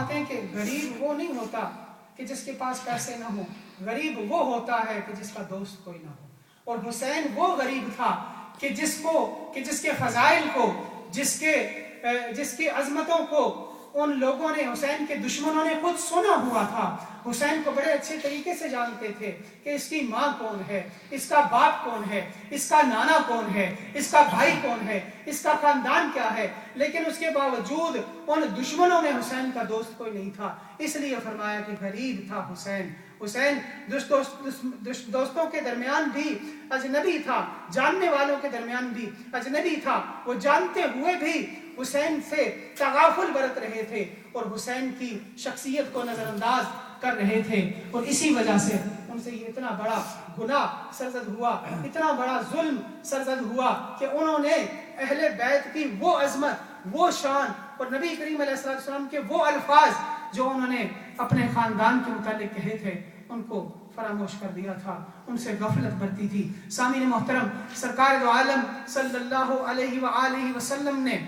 फरमाते हैं कि गरीब वो नहीं होता कि जिसके पास पैसे ना हो, गरीब वो होता है कि जिसका दोस्त कोई ना हो। और हुसैन वो गरीब था कि जिसके फजाइल को, जिसकी अजमतों को उन लोगों ने, हुसैन के दुश्मनों ने खुद सुना हुआ था। हुसैन को बड़े अच्छे तरीके से जानते थे कि इसकी माँ कौन है, इसका बाप कौन है, इसका नाना कौन है, इसका भाई कौन है, इसका खानदान क्या है। लेकिन उसके बावजूद उन दुश्मनों में हुसैन का दोस्त कोई नहीं था। इसलिए फरमाया कि गरीब था हुसैन। हुसैन दोस्तों के दरमियान भी अजनबी था, जानने वालों के दरमियान भी अजनबी था। वो जानते हुए भी हुसैन से तगाफुल बरत रहे थे और हुसैन की शख्सियत को नजरअंदाज कर रहे थे। और इसी वजह से उनसे ये इतना बड़ा गुनाह सरजद हुआ, इतना बड़ा जुल्म सरजद हुआ कि उन्होंने अहले बैत की वो अजमत, वो शान और नबी करीम अलैहि सल्लम के वो अल्फाज जो उन्होंने अपने खानदान के मुतालिक कहे थे, उनको फरामोश कर दिया था, उनसे गफलत बरती थी। सामीन मोहतरम, सरकार दो आलम सल्लल्लाहु अलैहि वसल्लम ने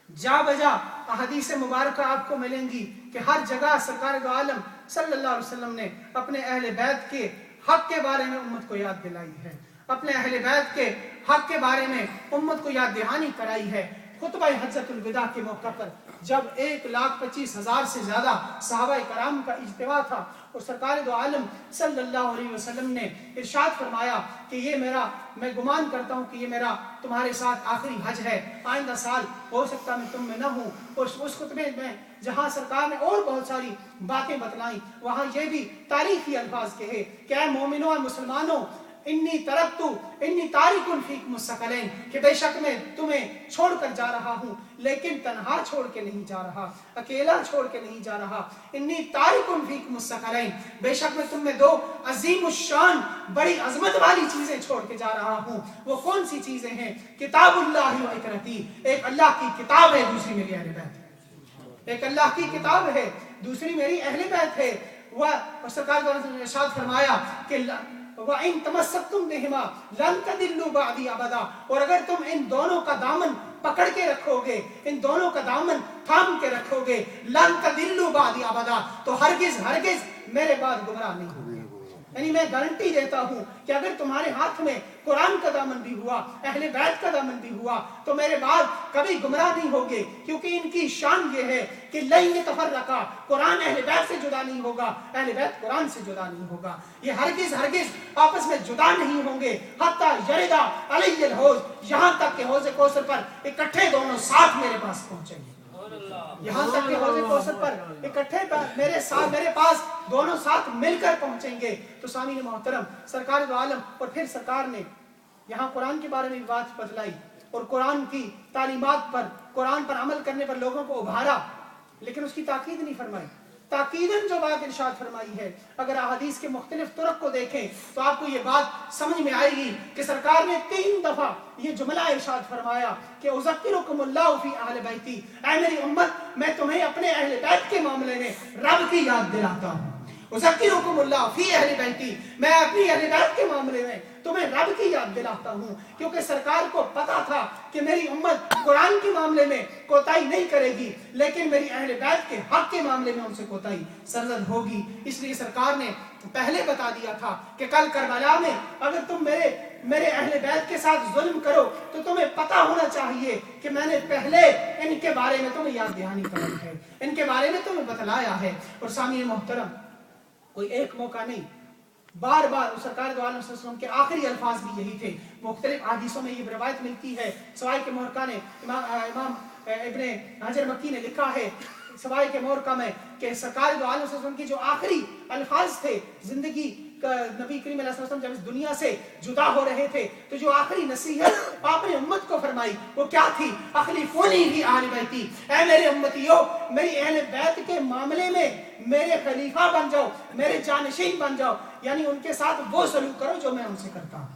जा बजा अहदीस मुबारक आपको मिलेंगी कि हर जगह सरकार दो आलम सल्लल्लाहु अलैहि वसल्लम ने अपने अहले बैत के हक के बारे में उम्मत को याद दिलाई है, अपने अहले बैत के हक के बारे में उम्मत को याद दहानी कराई है। खुतबा हज्जतुल विदा के मौका पर जब 1,25,000 से ज्यादा सहाबा कराम का इज्तिमा था और सरकार दो आलम सल्लल्लाहु अलैहि वसल्लम ने इरशाद फरमाया कि मैं गुमान करता हूँ कि ये मेरा तुम्हारे साथ आखिरी हज है, आइंदा साल हो सकता मैं तुम में न हूँ। और उस खुतबे में जहाँ सरकार ने और बहुत सारी बातें बतलाई, वहाँ ये भी तारीखी अल्फाज कहे कि ऐ मोमिनों और मुसलमानों, इन्नी तारिकुन फीकुम मुस्तक़िलैन, कि बेशक मैं तुम्हें छोड़कर जा रहा हूँ, लेकिन तन्हा छोड़ के नहीं जा रहा, अकेला छोड़ के नहीं जा रहा। इन्नी तारिकुन फीकुम मुस्तक़िलैन, बेशक मैं तुम में दो अजीमुश्शान, बड़ी अजमत वाली चीजें छोड़ के जा रहा हूँ। वो कौन सी चीजें हैं? किताबुल्लाहि व इकरती, एक अल्लाह की किताब है, दूसरी मेरी अहले बैत। एक अल्लाह की किताब है, दूसरी मेरी अहले बैत है। वह सरकार ने इरशाद फरमाया कि वइन तमस्सक्तुम बिहिमा लन तदिल्लु बादी अबदा, और अगर तुम इन दोनों का दामन पकड़ के रखोगे, इन दोनों का दामन थाम के रखोगे, लन तदिल्लु बादी अबदा, तो हरगिज मेरे बाद गुमराह नहीं होगे। यानी मैं गारंटी देता हूँ कि अगर तुम्हारे हाथ में कुरान का दामन भी हुआ, अहले बैत का दामन भी हुआ, तो मेरे बाद कभी गुमराह नहीं होगे, क्योंकि इनकी शान ये है कि लन यतफर्रका, कुरान अहले बैत से जुदा नहीं होगा, अहले बैत कुरान से जुदा नहीं होगा। ये हरगिज आपस में जुदा नहीं होंगे। हत्ता यरिदा अलैहिल हौज, यहाँ तक के हौज़े कौसर पर इकट्ठे दोनों साथ मेरे पास पहुंचेंगे। यहाँ तक के हौज़े कौसर पर इकट्ठे मेरे पास दोनों साथ मिलकर पहुंचेंगे। तो सामीन मोहतरम, सरकार दो आलम, और फिर सरकार ने यहाँ कुरान के बारे में बात बतलाई और कुरान की तालीमात पर, कुरान पर अमल करने पर लोगों को उभारा, लेकिन उसकी ताकीद नहीं फरमाई। ताकीदन जो बात इरशाद फरमाई है, अगर अहादीस के मुख्तलिफ तुरक को देखें तो आपको ये बात समझ में आएगी कि सरकार ने 3 दफा ये जुमला इरशाद फरमाया कि उज़क्किरुकुमुल्लाहु फी अहले बैती, ऐ मेरी उम्मत, मैं तुम्हें अपने अहले बैत के मामले में रब की याद दिलाता हूँ। उज़क्किरुकुमुल्लाहु फी अहले बैती, मैं अपनी अहले बैत के मामले में तुम्हें रब की याद दिलाता हूँ, क्योंकि सरकार को पता था कि मेरी उम्मत कुरान के मामले में कोताही नहीं करेगी, लेकिन मेरी अहले बैत के हक के मामले में उनसे कोताही सरजद होगी। इसलिए सरकार ने पहले बता दिया था कि कल करबला में अगर तुम मेरे अहले बैत के साथ जुल्म करो तो तुम्हें पता होना चाहिए कि मैंने पहले इनके बारे में तुम्हें याद दहानी कराई है, इनके बारे में तुम्हें बतलाया है। और सामीन मोहतरम, कोई एक मौका नहीं, बार बार सरकार दो आलम सल्लल्लाहु अलैहि वसल्लम के आखिरी अल्फाज भी यही थे। मुख्तलिफ हदीसों में ये रवायत मिलती है। सवाई के मोहरका ने इमाम इब्ने हजर मक्की ने लिखा है सवाई के मोहरका में कि सरकार दो आलम सल्लल्लाहु अलैहि वसल्लम की जो आखिरी अल्फाज थे जिंदगी नबी करीम अलैहि वसल्लम जब इस दुनिया से जुदा हो रहे थे, तो जो आखिरी नसीहत आपने उम्मत को फरमाई वो क्या थी? अखलिफूनी फी अहले बैती, ऐ मेरे उम्मतियों, मेरी अहले बैत के मामले में मेरे खलीफा बन जाओ, मेरे जानशीन बन जाओ, यानी उनके साथ वो सलूक करो जो मैं उनसे करता हूँ।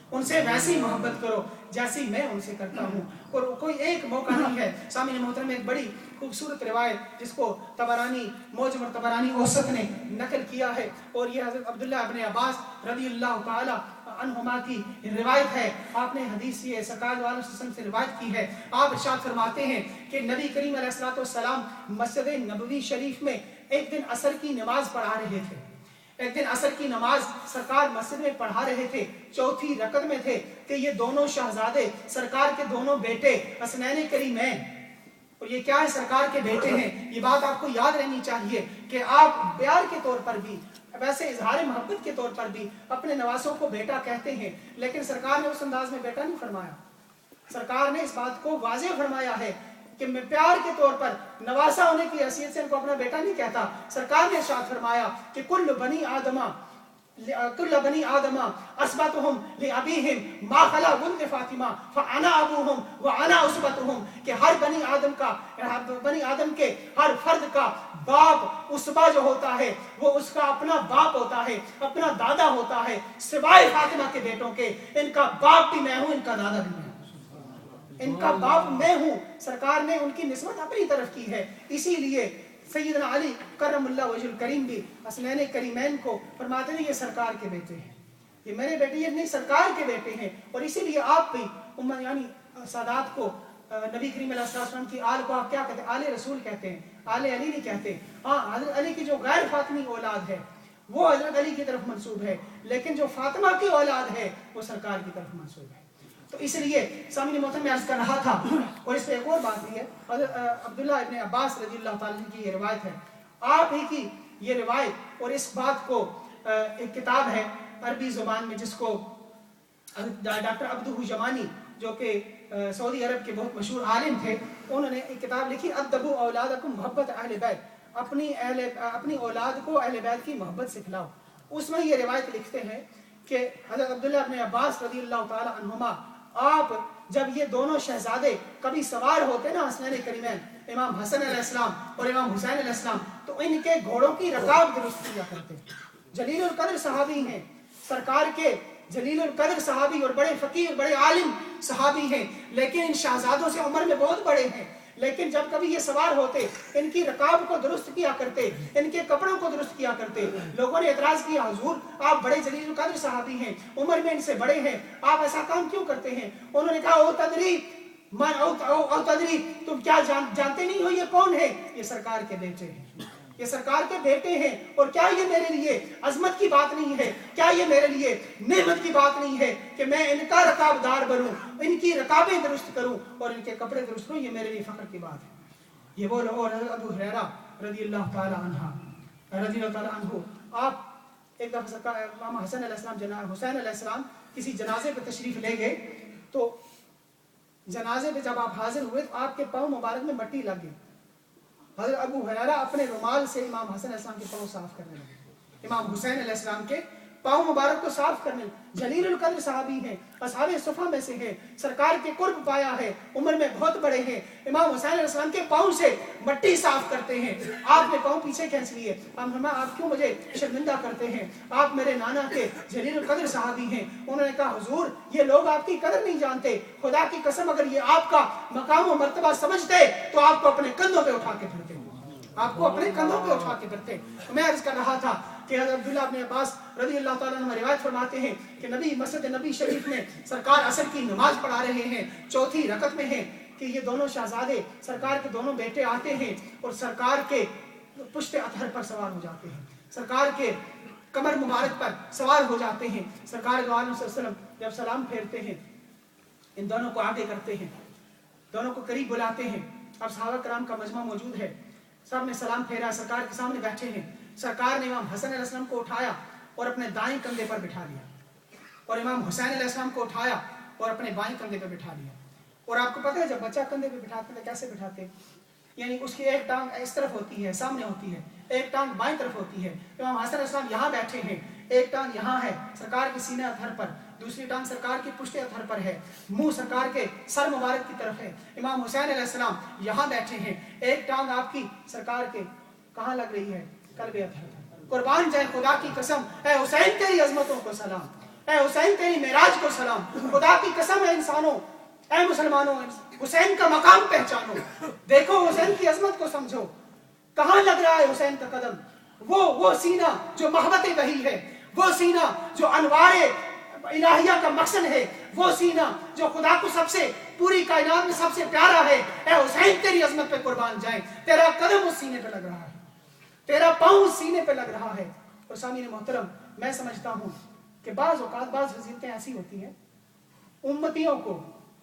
उनसे वैसी मोहब्बत करो जैसी मैं उनसे करता हूँ। और कोई एक मौका नहीं है। सामने मोहतरम एक बड़ी खूबसूरत रिवायत जिसको तबरानी मौजम और तबरानी औसत ने नकल किया है, और ये हज़रत अब्दुल्लाह इब्न अब्बास रज़ियल्लाहु ताला अन्हुमा की रिवायत है। आपने हदीस ये सरकार वालों से रिवायत की है। आप इरशाद फरमाते हैं कि नबी करीम अलैहिस्सलाम मस्जिद नबवी शरीफ में एक दिन असर की नमाज पढ़ा रहे थे। एक दिन असर की नमाज सरकार मस्जिद में पढ़ा रहे थे, चौथी रकत में थे कि ये दोनों शहजादे सरकार के दोनों बेटे हसनैन करीमैन, और ये क्या है, सरकार के बेटे हैं। ये बात आपको याद रहनी चाहिए कि आप प्यार के तौर पर भी, वैसे इजहार मोहब्बत के तौर पर भी अपने नवासों को बेटा कहते हैं, लेकिन सरकार ने उस अंदाज में बेटा नहीं फरमाया। सरकार ने इस बात को वाज़ेह फरमाया है कि मैं प्यार के तौर पर नवासा होने की हैसियत से इनको अपना बेटा नहीं कहता। सरकार ने इरशाद फरमाया कि कुल्लु बनी आदमा अस्बतुहुम लिअबीहिम मा खला वुल्द फातिमा फअना अबूहुम व अना उसबतुहुम, कि हर बनी आदम के हर फर्द का बाप उसबा जो होता है वो उसका अपना बाप होता है, अपना दादा होता है, सिवाय फातिमा के बेटों के। इनका बाप भी मैं हूँ, इनका दादा भी मैं हूँ, इनका बाप मैं हूँ। सरकार ने उनकी निस्बत अपनी तरफ की है। इसीलिए सैयदना अली करमुल्लाह वजहुल करीम भी हसनैन करीमैन को फरमाते हैं ये सरकार के बेटे हैं, ये मेरे बेटे, ये नहीं सरकार के बेटे हैं। और इसीलिए आप भी उम्मत यानी सादात को, नबी करीम अलैहि सल्लम की आल को आप क्या कहते हैं, आले रसूल कहते हैं, आले अली नहीं कहते। हाँ, हज़रत अली की जो गैर फातिमी औलाद है वो हज़रत अली की तरफ मंसूब है, लेकिन जो फातिमा की औलाद है वो सरकार की तरफ मंसूब है। तो इसलिए सामने मोहतरम में अर्ज कर रहा था, और इस पे एक और बात भी है, अब्दुल्लाह इब्न अब्बास रज़ियल्लाहु ताला की ये रिवायत है, आप ही की ये रिवायत, और इस बात को एक किताब है अरबी ज़ुबान में जिसको डॉक्टर अब्दुहु जमानी जो कि सऊदी अरब के बहुत मशहूर आलिम थे, उन्होंने एक किताब लिखी अद्दबू औलादकुम मोहब्बत अहले बैत, अपनी औलाद को अहले बैत की मोहब्बत सिखलाओ। उसमें ये रिवायत लिखते हैं कि हज़रत अब्दुल्लाह इब्न अब्बास रज़ियल्लाहु ताला अन्हुमा, आप जब ये दोनों शहजादे कभी सवार होते ना हसनैन करीमैन, इमाम हसन अलैहिस्सलाम और इमाम हुसैन अलैहिस्सलाम, तो इनके घोड़ों की रकाब दुरुस्त किया करते। जलीलुल कद्र सहाबी हैं, सरकार के जलीलुल कद्र सहाबी और बड़े फकीर बड़े आलिम सहाबी हैं, लेकिन इन शहजादों से उम्र में बहुत बड़े हैं। लेकिन जब कभी ये सवार होते इनकी रकाब को दुरुस्त किया करते, इनके कपड़ों को दुरुस्त किया करते। लोगों ने एतराज किया, हुजूर आप बड़े जलील कद्र सहाबी हैं, उम्र में इनसे बड़े हैं, आप ऐसा काम क्यों करते हैं? उन्होंने कहा ओ तदरी, तुम क्या जानते नहीं हो ये कौन है? ये सरकार के बेटे हैं, ये सरकार के बेटे हैं। और क्या ये मेरे लिए अजमत की बात नहीं है, क्या ये मेरे लिए नेमत की बात नहीं है कि मैं इनका रकाबदार बनूं, इनकी रकाबें दुरुस्त करूं और इनके कपड़े दुरुस्त करूं? ये मेरे लिए फख्र की बात है। ये वो लोग। और अबू हुरैरा रज़ियल्लाहु ताला अन्हु, आप एक दफ़ा सरकार इमाम हसन अलैहिस्सलाम हुसैन अलैहिस्सलाम किसी जनाजे पर तशरीफ ले गए, तो जनाजे पे जब आप हाजिर हुए तो आपके पाँव मुबारक में मट्टी लग गई। हज़रत अबू हुरैरा अपने रुमाल से इमाम हसन अलैहिस्सलाम के पाँव साफ करने लगे, इमाम हुसैन अलैहिस्सलाम के पाँव मुबारक को साफ करने। जलीलुल कद्र सहाबी हैं, असहाबे सुफ़ा में से हैं, सरकार के कुर्ब पाया है, उम्र में बहुत बड़े हैं। इमाम हुसैन अलैहिस्सलाम के पाँव से मट्टी साफ करते हैं। आपने पाँव पीछे खींच लिए, आप क्यों मुझे शर्मिंदा करते हैं? आप मेरे नाना के जलीलुल कद्र सहाबी हैं। उन्होंने कहा हुजूर ये लोग आपकी कदर नहीं जानते, खुदा की कसम अगर ये आपका मकाम और मर्तबा समझते तो आपको अपने कंधों पे उठा के फिरते, आपको अपने कंधों पे उठा के फिरते। तो मैं अर्ज कर रहा था कि अब्दुल्लाह इब्न अब्बास रज़ियल्लाहु ताला अन्हु रिवायत फरमाते हैं कि नबी मस्जिद नबी शरीफ में सरकार असर की नमाज पढ़ा रहे हैं, चौथी रकत में हैं कि ये दोनों शहजादे सरकार के दोनों बेटे आते हैं और सरकार के पुश्ते अतहर पर सवार हो जाते हैं, सरकार के कमर मुबारक पर सवार हो जाते हैं। सरकार दो आलम सल्लल्लाहु अलैहि वसल्लम जब सलाम फेरते हैं, इन दोनों को आगे करते हैं, दोनों को करीब बुलाते हैं। अब सहाबा कराम का मजमा मौजूद है, सब ने सलाम फेरा, सरकार के सामने बैठे हैं। सरकार ने इमाम हसन अलैहिस्सलाम को उठाया और अपने दाएं कंधे पर बिठा लिया, और इमाम हुसैन अलैहिस्सलाम को उठाया और अपने बाएं कंधे पर बिठा लिया। और आपको पता है जब बच्चा कंधे पे बिठाते हैं कैसे बिठाते, यानी उसकी एक टांग इस तरफ होती है, सामने होती है, एक टांग बाएं तरफ होती है। इमाम हसन अलैहिस्सलाम यहाँ बैठे हैं, एक टांग यहाँ है सरकार के सीने अतहर पर, दूसरी टांग सरकार की पुश्ते अतहर पर है, मुंह सरकार के सर मुबारक की तरफ है। इमाम हुसैन अलैहिस्सलाम यहाँ बैठे हैं, एक टांग आपकी सरकार के कहाँ लग रही है, कल्बे अतहर। कुर्बान जाए खुदा की कसम, है हुसैन तेरी अजमतों को सलाम, اے حسین تیری معراج کو سلام، خدا کی قسم ہے انسانوں، اے مسلمانوں حسین کا مقام پہچانو، دیکھو حسین کی عظمت کو سمجھو، کہاں لگ رہا ہے حسین کا قدم، وہ سینہ جو محبت وحی ہے، وہ سینہ جو انوار الہیہ کا مقصد ہے، وہ سینہ جو خدا کو سب سے پوری کائنات میں سب سے پیارا ہے، اے حسین تیری عظمت پہ قربان جائیں، تیرا قدم اس سینے پہ لگ رہا ہے، تیرا پاؤں اس سینے پہ لگ رہا ہے۔ اور سامعین محترم، میں سمجھتا ہوں کہ بعض اوقات بعض فضیلتیں ایسی ہوتی ہیں امتیوں کو،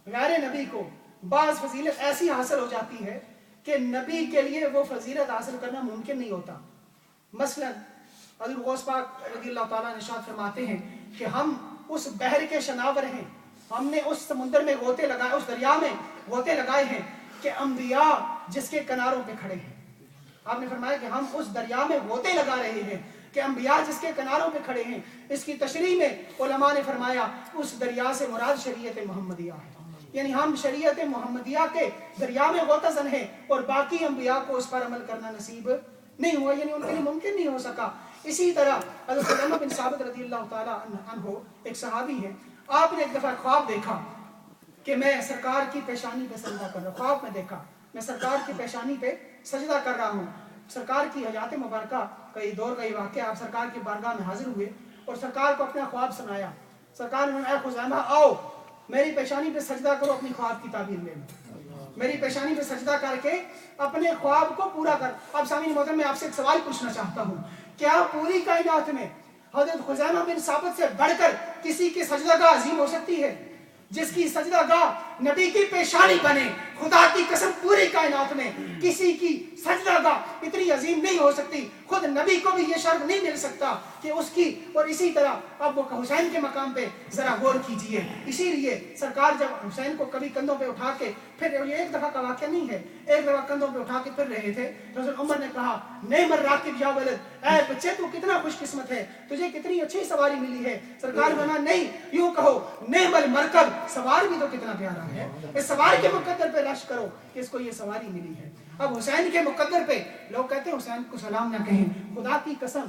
غیر نبی کو بعض فضیلت ایسی حاصل ہو جاتی ہے کہ نبی کے لیے وہ فضیلت حاصل کرنا ممکن نہیں ہوتا۔ مثلا حضرت غوث پاک رضی اللہ تعالیٰ عنہ ارشاد فرماتے ہیں کہ ہم اس بحر کے شناور ہیں، ہم نے اس سمندر میں غوطے لگائے، اس دریا میں غوطے لگائے ہیں کہ انبیاء جس کے کناروں پہ کھڑے ہیں۔ آپ نے فرمایا کہ ہم اس دریا میں غوطے لگا رہے ہیں کہ انبیاء جس کے کناروں پہ کھڑے ہیں۔ اس کی تشریح میں علماء نے فرمایا اس دریا سے مراد شریعت محمدیہ ہے، یعنی ہم شریعت محمدیہ کے دریا میں غوطہ زن ہیں اور باقی انبیاء کو اس پر عمل کرنا نصیب نہیں ہوا، یعنی ان کے لیے ممکن نہیں ہو سکا۔ اسی طرح حضرت عمر بن ثابت رضی اللہ تعالیٰ عنہ ایک صحابی ہیں، آپ نے ایک دفعہ خواب دیکھا کہ میں سرکار کی پیشانی پہ سجدہ کر رہا ہوں، خواب میں دیکھا میں سرکار کی پیشانی پہ سجدہ کر رہا ہوں۔ سرکار کی حیات مبارکہ کا یہ دور کا یہ واقعہ، آپ سرکار کی بارگاہ میں حاضر ہوئے اور سرکار کو اپنا خواب سنایا۔ سرکار نے اے خزیمہ آؤ میری پیشانی پہ سجدہ کرو، اپنی خواب کی تعبیر لے لو، میری پیشانی پہ سجدہ کر کے اپنے خواب کو پورا کر۔ اب سامعین محترم، میں آپ سے ایک سوال پوچھنا چاہتا ہوں، کیا پوری کائنات میں حضرت خزیمہ بن ثابت سے بڑھ کر کسی کی سجدہ گاہ عظیم ہو سکتی ہے؟ جس کی سجدہ گاہ نبی کی پیشانی بنے، خدا کی قسم پوری کائنات میں کسی کی سجدہ گاہ اتنی عظیم نہیں ہو سکتی، خود نبی کو بھی یہ شرف نہیں مل سکتا کہ اس کی۔ اور اسی طرح اب وہ حسین کے مقام پہ ذرا غور کیجئے، اسی لیے سرکار جب حسین کو کبھی کندھوں پہ اٹھا کے پھر، یہ ایک دفعہ کا واقعہ نہیں ہے، ایک دفعہ کندھوں پہ اٹھا کے پھر رہے تھے تو حضرت عمر نے کہا نعم الراکب یا ولد، اے بچے تو کتنا خوش قسمت ہے، تجھے کتنی اچھی سواری ملی ہے۔ سرکار نے کہا نہیں، یوں کہو نعم المرکب، سوار بھی تو کتنا پیارا ہے، اس سوار کے مقدر پہ رشک کرو کہ اس کو یہ سواری ملی ہے۔ اب حسین کے مقدر پہ لوگ کہتے ہیں حسین کو سلام نہ کہیں، خدا کی قسم،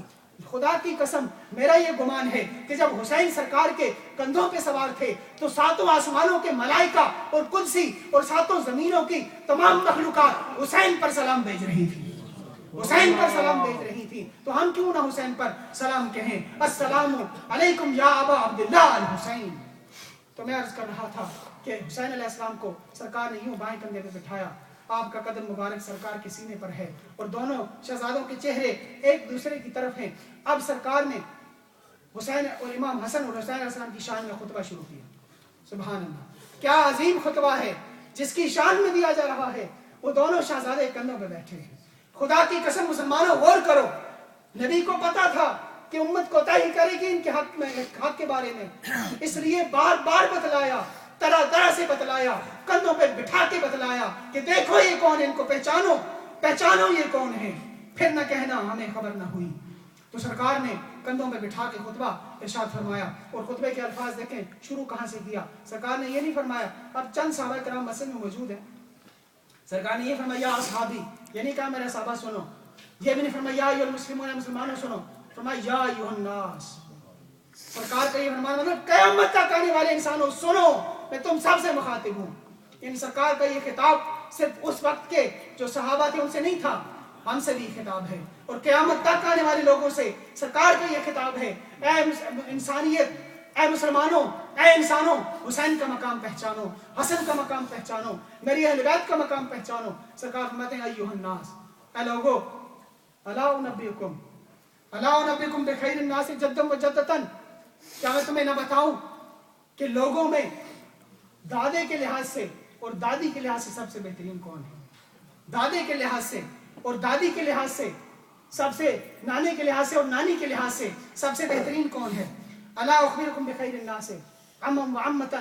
خدا کی قسم میرا یہ گمان ہے کہ جب حسین سرکار کے کندھوں پہ سوار تھے تو ساتوں آسمانوں کے ملائکہ اور قدسی اور ساتوں زمینوں کی تمام مخلوقات حسین پر سلام بھیج رہی تھی، حسین پر سلام بھیج رہی تھی۔ تو ہم کیوں نہ حسین پر سلام کہیں، السلام علیکم یا ابا عبداللہ الحسین۔ تو میں عرض کر رہا تھا کہ حسین علیہ السلام کو سرکار نے یوں بائیں کندھے پہ بٹھایا، آپ کا قدم مبارک سرکار کے سینے پر ہے اور دونوں شہزادوں کے چہرے ایک دوسرے کی طرف ہیں۔ اب سرکار نے حسین اور امام حسن اور حسین علیہ السلام کی شان میں خطبہ شروع کیا۔ سبحان اللہ، کیا عظیم خطبہ ہے جس کی شان میں دیا جا رہا ہے۔ وہ دونوں شہزادے کندھوں پہ بیٹھے ہیں۔ خدا کی قسم مسلمانوں غور کرو، نبی کو پتا تھا کہ امت کوتاہی کرے گی ان کے حق کے بارے میں، اس لیے بار بار بتلایا، طرح طرح سے بتلایا، کندھوں پہ بٹھا کے بتلایا کہ دیکھو یہ کون ہے، ان کو پہچانو، پہچانو یہ کون ہے، پھر نہ کہنا ہمیں خبر نہ ہوئی۔ تو سرکار نے کندھوں پہ بٹھا کے خطبہ ارشاد فرمایا، اور خطبے کے الفاظ دیکھیں شروع کہاں سے کیا۔ سرکار نے یہ نہیں فرمایا، اب چند صحابہ کرام مسجد میں موجود ہیں، سرکار نے یہ فرمایا یا اصحابی، یہ نہیں کہا میرے صحابہ سنو، یہ بھی نہیں فرمایا یا ایھا المسلمون، مسلمانوں سنو، فرمایا یا ایھا الناس۔ سرکار کا یہ فرمان مطلب قیامت تک آنے والے انسانوں سنو، میں تم سب سے مخاطب ہوں۔ یعنی سرکار کا یہ خطاب صرف اس وقت کے جو صحابہ تھے ان سے نہیں تھا، ہم سے بھی خطاب ہے، اور قیامت تک آنے والے لوگوں سے سرکار کا یہ خطاب ہے، اے انسانیت، اے مسلمانوں، اے انسانوں، حسین کا مقام پہچانو، حسن کا مقام پہچانو، میری اہل بیت کا مقام پہچانو۔ سرکار فرماتے ہیں ایھا الناس، اے لوگو، الا انبئکم بخیر الناس جدا و جدۃ، کیا میں تمہیں نہ بتاؤں کہ لوگوں میں دادے کے لحاظ سے اور دادی کے لحاظ سے سب سے بہترین کون ہے؟ دادے کے لحاظ سے اور دادی کے لحاظ سے سب سے، نانے کے لحاظ سے اور نانی کے لحاظ سے سب سے بہترین کون ہے؟ الا اخبرکم بخیر الناس عما و عمۃ،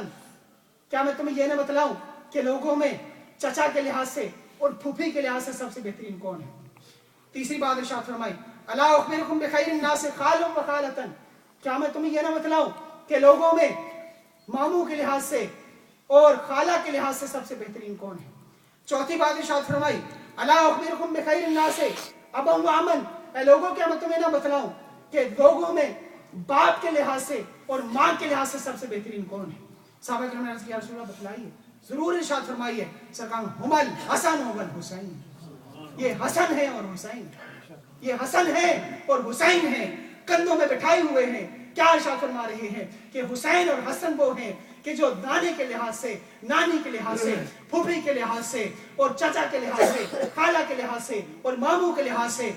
کیا میں تمہیں یہ نہ بتلاؤں کہ لوگوں میں چچا کے لحاظ سے اور پھوپھی کے لحاظ سے سب سے بہترین کون ہے؟ تیسری بات ارشاد فرمائی الا اخبرکم بخیر الناس خالا و خالۃ، کیا میں تمہیں یہ نہ بتلاؤں کہ لوگوں میں ماموں کے لحاظ سے اور خالہ کے لحاظ سے سب سے بہترین کون ہے؟ چوتھی بات ارشاد فرمائی الا اخبرکم بخیر الناس ابا و امن، اے لوگوں کیا میں تمہیں نہ بتلاؤں کہ لوگوں میں बाप के लिहाज से और माँ के लिहाज से सबसे बेहतरीन कौन है? साहबा करम ने अर्ज़ किया, रसूल अल्लाह बतलाइए। जरूर इरशाद फरमाइए। सरकार, हुमल हसन वल हुसैन, ये हसन है और हुसैन, ये हसन है और हुसैन है, कंधों में बिठाए हुए हैं। क्या इरशाद फरमा रहे हैं कि हुसैन और हसन वो हैं कि जो नाने के लिहाज से, नानी के लिहाज से, फूफी के लिहाज से और चाचा के लिहाज से, खाला के लिहाज से और मामू के लिहाज से